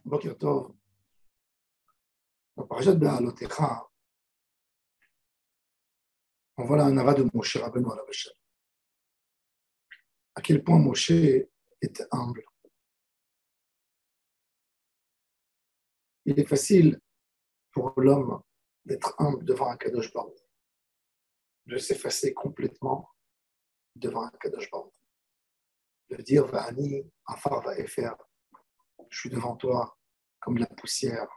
Boker Tov, dans Parashat Be'alotecha, on voit la hanava de Moshe Rabbeinu alav hashem. À quel point Moshe était humble. Il est facile pour l'homme d'être humble devant un Kadosh Baruch, de s'effacer complètement devant un Kadosh Baruch, de dire Va'ani afar va'efer, je suis devant toi comme de la poussière,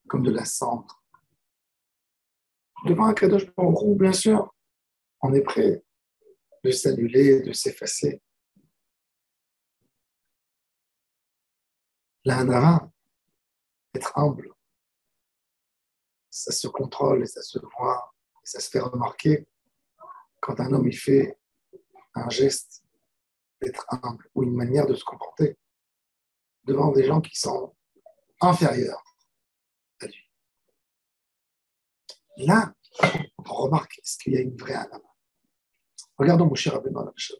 comme de la cendre. Devant un Kadosh Baruch, bien sûr, on est prêt de s'annuler, de s'effacer. La hanava, être humble, ça se contrôle et ça se voit, et ça se fait remarquer quand un homme il fait un geste d'être humble ou une manière de se comporter devant des gens qui sont inférieurs à lui. Là, on remarque est-ce qu'il y a une vraie hanava. Regardons Moshe Rabbeinu alav hashem.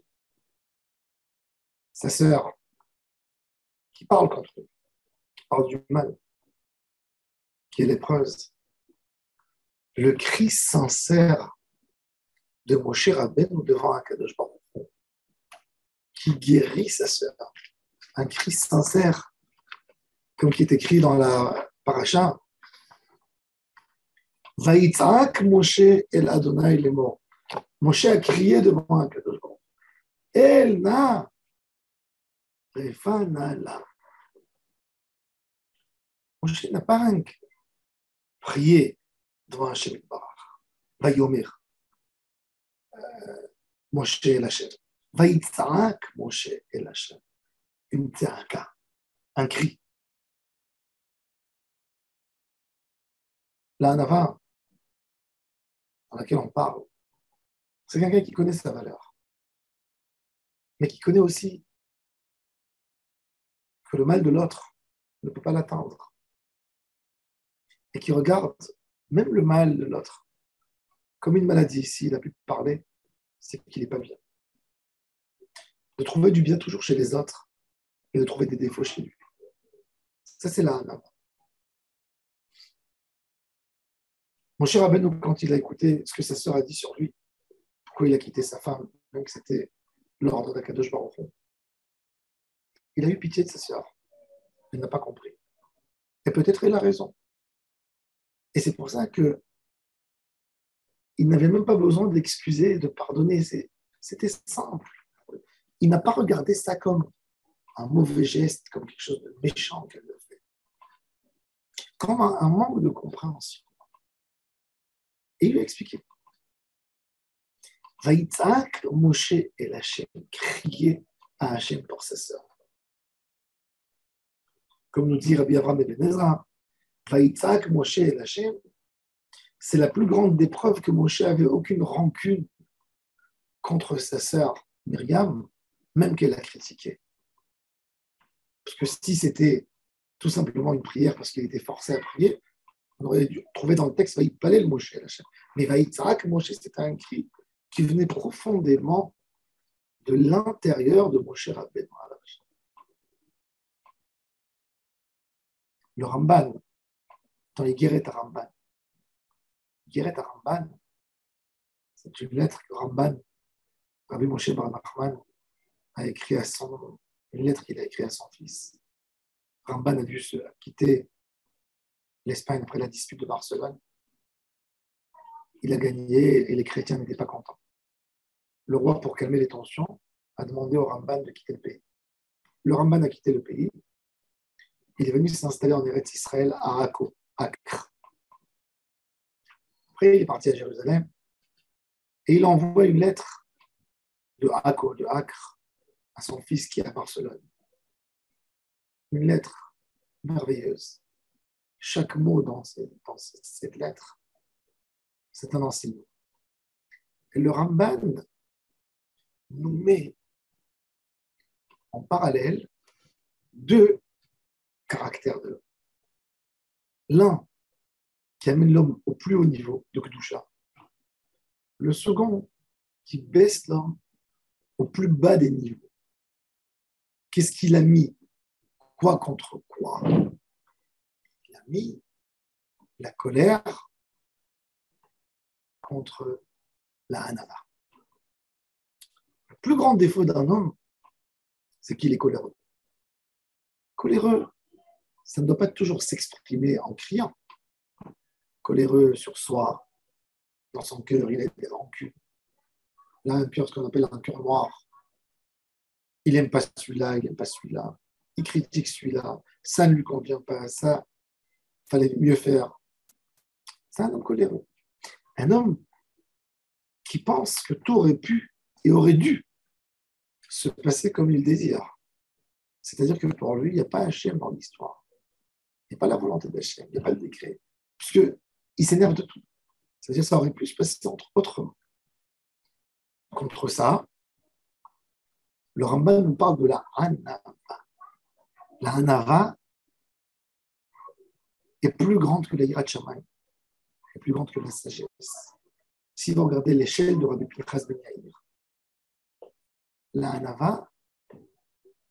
Sa sœur qui parle contre lui, qui parle du mal, qui est lépreuse. Le cri sincère de Moshe Rabbeinu devant un Kadosh Baruch Hu, qui guérit sa sœur. Un cri sincère, comme qui est écrit dans la paracha. Vayitzak Moshe el Adonai lemor. Moshe a crié devant un Kadosh Baruch Hu. El na refa na la. Moshe n'a pas rien prié devant Hashem Yitbarach. Vayomer. Moshe el Hashem. Vayitzak Moshe el Hashem. Une tzaka, un cri. La hanava, dans laquelle on parle, c'est quelqu'un qui connaît sa valeur, mais qui connaît aussi que le mal de l'autre ne peut pas l'atteindre, et qui regarde même le mal de l'autre comme une maladie. S'il a pu parler, c'est qu'il n'est pas bien. De trouver du bien toujours chez les autres et de trouver des défauts chez lui. Ça, c'est la hanava. Moshe Rabbeinu, quand il a écouté ce que sa sœur a dit sur lui, pourquoi il a quitté sa femme, même que c'était l'ordre d'Akadosh Baruch Hu, il a eu pitié de sa sœur. Il n'a pas compris. Et peut-être il a raison. Et c'est pour ça que il n'avait même pas besoin de l'excuser, de pardonner. C'était simple. Il n'a pas regardé ça comme un mauvais geste, comme quelque chose de méchant qu'elle le fait. Comme un manque de compréhension. Et il lui a expliqué. Vayitzak Moshe el Hashem, crier à Hashem pour sa sœur. Comme nous dit Rabbi Avraham ben Ezra, Vayitzak Moshe el Hashem, c'est la plus grande des preuves que Moshe avait aucune rancune contre sa sœur Myriam, même qu'elle a critiqué. Parce que si c'était tout simplement une prière parce qu'il était forcé à prier, on aurait dû trouver dans le texte Vayipalel Moshe el Hashem. Mais Vayitzak Moshe, c'était un cri qui venait profondément de l'intérieur de Moshe Rabbeinu alav hashem. Le Ramban, dans les Guéret à Ramban, c'est une lettre que Ramban, Rabbi Moshe bar Nachman, a écrit une lettre qu'il a écrite à son fils. Ramban a dû se quitter l'Espagne après la dispute de Barcelone. Il a gagné et les chrétiens n'étaient pas contents. Le roi, pour calmer les tensions, a demandé au Ramban de quitter le pays. Le Ramban a quitté le pays. Il est venu s'installer en Eretz Israël à Acre. Après, il est parti à Jérusalem et il envoie une lettre de Acre, à son fils qui est à Barcelone. Une lettre merveilleuse. Chaque mot dans cette lettre, c'est un enseignement. Et le Ramban nous met en parallèle deux caractères de l'homme. L'un qui amène l'homme au plus haut niveau de Kedusha. Le second qui baisse l'homme au plus bas des niveaux. Qu'est-ce qu'il a mis? Quoi contre quoi? a mis la colère contre la hanava. Le plus grand défaut d'un homme, c'est qu'il est coléreux. Coléreux, ça ne doit pas toujours s'exprimer en criant. Coléreux sur soi, dans son cœur, il a des rancunes. Il a un cœur, ce qu'on appelle un cœur noir. Il n'aime pas celui-là, il n'aime pas celui-là. Il critique celui-là. Ça ne lui convient pas, ça, il fallait mieux faire. C'est un homme coléreux. Un homme qui pense que tout aurait pu et aurait dû se passer comme il désire. C'est-à-dire que pour lui, il n'y a pas Hachem dans l'histoire. Il n'y a pas la volonté d'Hachem, il n'y a pas le décret. Puisqu'il s'énerve de tout. C'est-à-dire que ça aurait pu se passer autrement. Contre ça, le Rambam nous parle de la Hanava. La Hanava est plus grande que la Yirat Shamayim, est plus grande que la sagesse. Si vous regardez l'échelle de Rabbi Pinchas ben Yair, la Hanava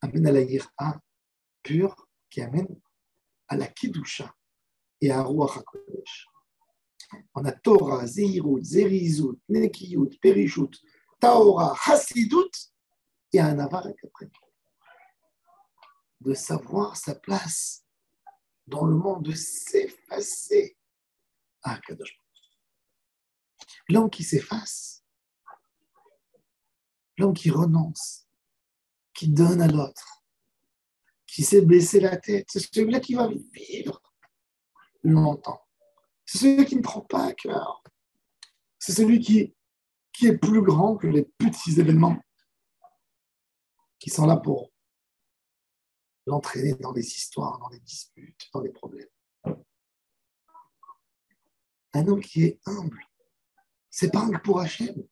amène à la Yira pure qui amène à la Kiddusha et à Ruach HaKodesh. On a Torah, Zeirut, Zerizut, Nekiyut, Perishut, Taora, Hasidut et Hanava après. De savoir sa place dans le monde, de s'effacer. Ah, Kadosh. L'homme qui s'efface, l'homme qui renonce, qui donne à l'autre, qui sait baisser la tête, c'est celui-là qui va vivre longtemps. C'est celui qui ne prend pas à cœur. C'est celui qui est plus grand que les petits événements qui sont là pour l'entraîner dans les histoires, dans les disputes, dans les problèmes. Un homme qui est humble, c'est pas humble pour Hachem.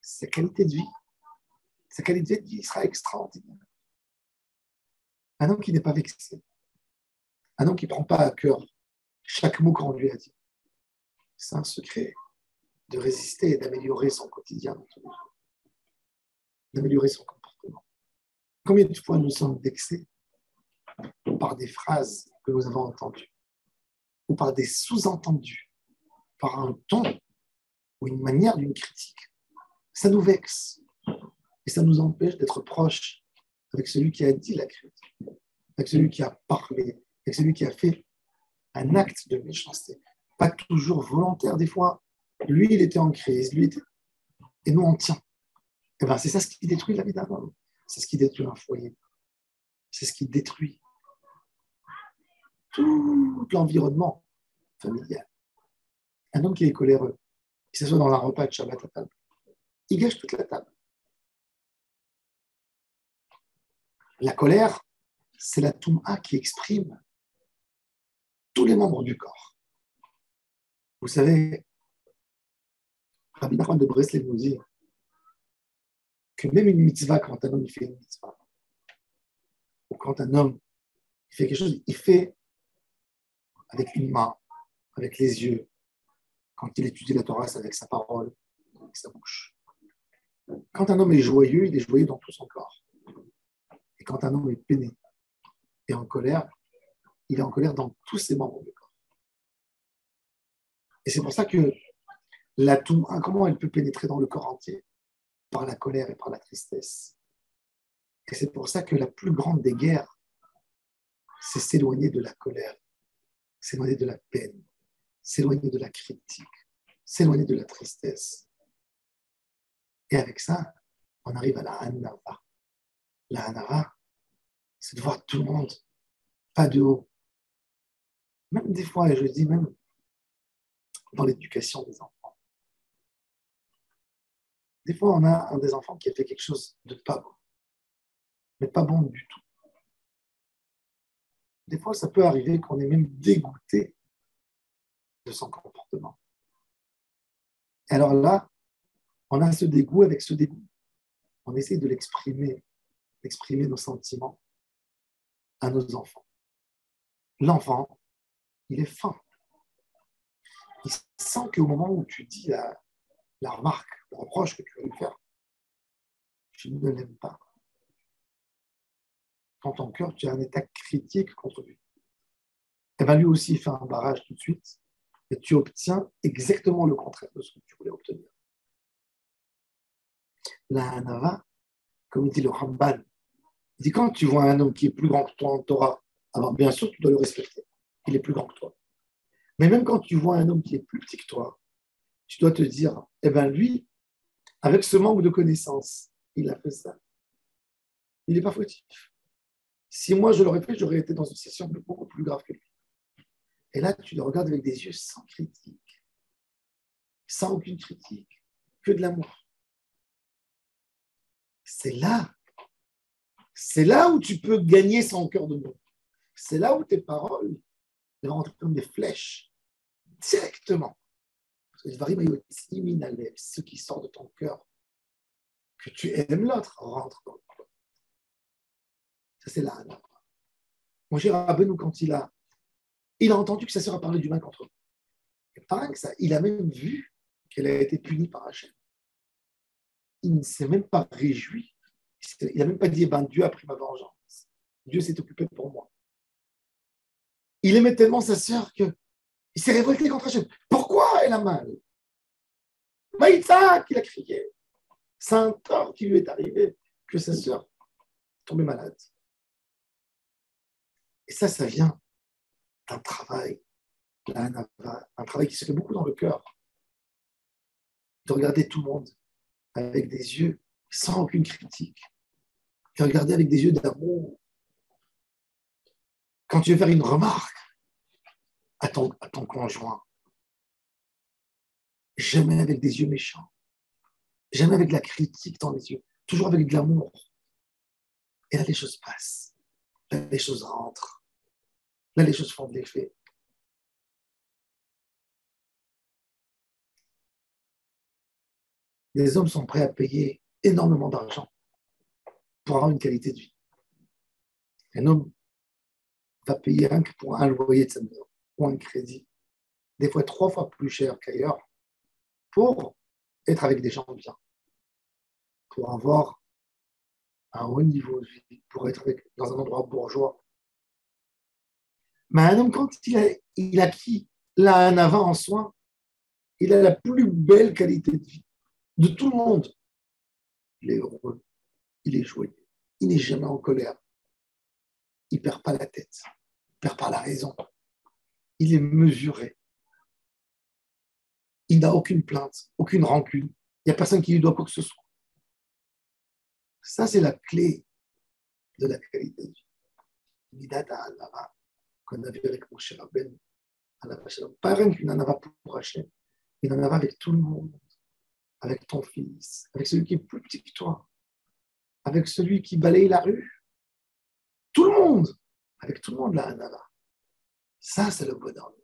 Sa qualité de vie sera extraordinaire. Un homme qui n'est pas vexé. Un homme qui ne prend pas à cœur chaque mot qu'on lui a dit. C'est un secret de résister et d'améliorer son quotidien, d'améliorer son comportement. Combien de fois nous sommes vexés par des phrases que nous avons entendues ou par des sous-entendus, par un ton ou une manière d'une critique. Ça nous vexe et ça nous empêche d'être proches avec celui qui a dit la critique, avec celui qui a parlé, avec celui qui a fait un acte de méchanceté. Pas toujours volontaire des fois. Lui, il était en crise, et nous, on tient. Et ben, c'est ça ce qui détruit la vie d'un homme. C'est ce qui détruit un foyer. C'est ce qui détruit tout l'environnement familial. Un homme qui est coléreux, que ce soit dans un repas de Shabbat à table, il gâche toute la table. La colère, c'est la Touma qui exprime tous les membres du corps. Vous savez, Rabbi Nachman de Breslev nous dit que même une mitzvah, quand un homme fait une mitzvah, ou quand un homme fait quelque chose, il fait avec une main, avec les yeux. Quand il étudie la Torah, c'est avec sa parole, avec sa bouche. Quand un homme est joyeux, il est joyeux dans tout son corps. Et quand un homme est peiné et en colère, il est en colère dans tous ses membres du corps. Et c'est pour ça que la Touma, comment elle peut pénétrer dans le corps entier? Par la colère et par la tristesse. Et c'est pour ça que la plus grande des guerres, c'est s'éloigner de la colère, s'éloigner de la peine, s'éloigner de la critique, s'éloigner de la tristesse. Et avec ça, on arrive à la Hanava. La Hanava, c'est de voir tout le monde, pas de haut. Même des fois, et je dis même dans l'éducation des enfants. Des fois, on a un des enfants qui a fait quelque chose de pas bon, mais pas bon du tout. Des fois, ça peut arriver qu'on est même dégoûté de son comportement. Et alors là, on a ce dégoût avec ce dégoût. On essaie de l'exprimer, d'exprimer nos sentiments à nos enfants. L'enfant, il est fin. Il sent qu'au moment où tu dis la remarque, le reproche que tu vas lui faire, tu ne l'aime pas. Dans ton cœur, tu as un état critique contre lui. eh bien lui aussi il fait un barrage tout de suite et tu obtiens exactement le contraire de ce que tu voulais obtenir. La hanava, comme dit le Ramban, il dit quand tu vois un homme qui est plus grand que toi en Torah, alors bien sûr tu dois le respecter, il est plus grand que toi. Mais même quand tu vois un homme qui est plus petit que toi, tu dois te dire, eh bien lui, avec ce manque de connaissances, il a fait ça. Il n'est pas fautif. Si moi je l'aurais fait, j'aurais été dans une situation beaucoup plus grave que lui. Et là, tu le regardes avec des yeux sans critique, sans aucune critique, que de l'amour. C'est là où tu peux gagner son cœur de monde. C'est là où tes paroles vont rentrer comme des flèches, directement. Ce qui sort de ton cœur, que tu aimes l'autre, rentre dans le cœur. Ça, c'est là. Mon cher Rabbeinu, quand il a entendu que sa sœur a parlé du mal contre lui. Et pas rien que ça, il a même vu qu'elle a été punie par Hachem. Il ne s'est même pas réjoui. Il n'a même pas dit, Dieu a pris ma vengeance. Dieu s'est occupé pour moi. Il aimait tellement sa sœur qu'il s'est révolté contre Hachem. Pourquoi elle a mal? Maïtza qu'il a crié. C'est un tort qui lui est arrivé que sa sœur tombait malade. Et ça vient d'un travail, un travail qui se fait beaucoup dans le cœur. De regarder tout le monde avec des yeux sans aucune critique. De regarder avec des yeux d'amour. Quand tu veux faire une remarque à ton conjoint, jamais avec des yeux méchants, jamais avec de la critique dans les yeux, toujours avec de l'amour. Et là, les choses passent. Là, les choses rentrent. Là, les choses font de l'effet. Les hommes sont prêts à payer énormément d'argent pour avoir une qualité de vie. Un homme va payer rien que pour un loyer de sa maison ou un crédit, des fois 3 fois plus cher qu'ailleurs, pour être avec des gens bien, pour avoir un haut niveau de vie, pour être dans un endroit bourgeois. Mais un homme, quand il a acquis la hanava en soi, il a la plus belle qualité de vie de tout le monde. Il est heureux, il est joyeux, il n'est jamais en colère, il ne perd pas la tête, il ne perd pas la raison, il est mesuré, il n'a aucune plainte, aucune rancune, il n'y a personne qui lui doit quoi que ce soit. Ça, c'est la clé de la qualité de vie. Midat ha'anava qu'on avait avec Moshe Rabbeinu, pas rien qu'une hanava pour Hachem, une hanava avec tout le monde, avec ton fils, avec celui qui est plus petit que toi, avec celui qui balaye la rue, tout le monde, avec tout le monde la hanava. Ça, c'est le bonheur.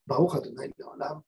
Baruch Adonai Le'olam.